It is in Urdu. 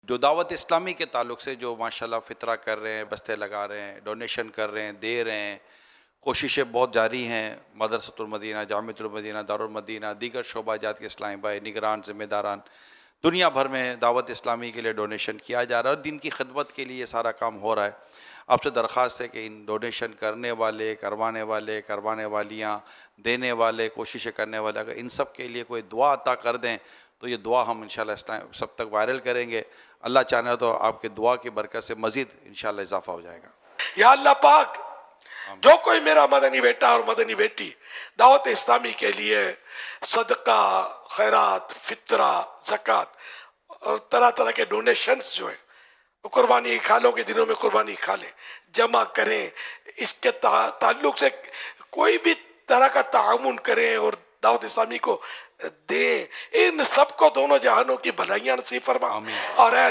جو دعوت اسلامی کے تعلق سے جو ماشاءاللہ فطرہ کر رہے ہیں، بستے لگا رہے ہیں، ڈونیشن کر رہے ہیں، دے رہے ہیں، کوششیں بہت جاری ہیں، مدرسۃ المدینہ، جامعۃ المدینہ، دارالمدینہ، دیگر شعبہ جات کے اسلامی بھائی، نگران، ذمہ داران، دنیا بھر میں دعوت اسلامی کے لیے ڈونیشن کیا جا رہا ہے اور دین کی خدمت کے لیے یہ سارا کام ہو رہا ہے۔ آپ سے درخواست ہے کہ ان ڈونیشن کرنے والے، کروانے والیاں، دینے والے، کوششیں کرنے والے، اگر ان سب کے لیے کوئی دعا عطا کر دیں تو یہ دعا ہم انشاءاللہ سب تک وائرل کریں گے۔ اللہ چاہے تو آپ کے دعا کی برکت سے مزید انشاءاللہ اضافہ ہو جائے گا۔ یا اللہ پاک، جو کوئی میرا مدنی بیٹا اور مدنی بیٹی دعوت اسلامی کے لیے صدقہ، خیرات، فطرہ، زکوٰۃ اور طرح طرح کے ڈونیشنز جو ہیں، وہ قربانی کھالوں کے دنوں میں قربانی کھالیں، جمع کریں، اس کے تعلق سے کوئی بھی طرح کا تعاون کریں اور دعوت اسلامی کو دیں، ان سب کو دونوں جہانوں کی بھلائیاں نصیب فرما، آمین۔ اور اے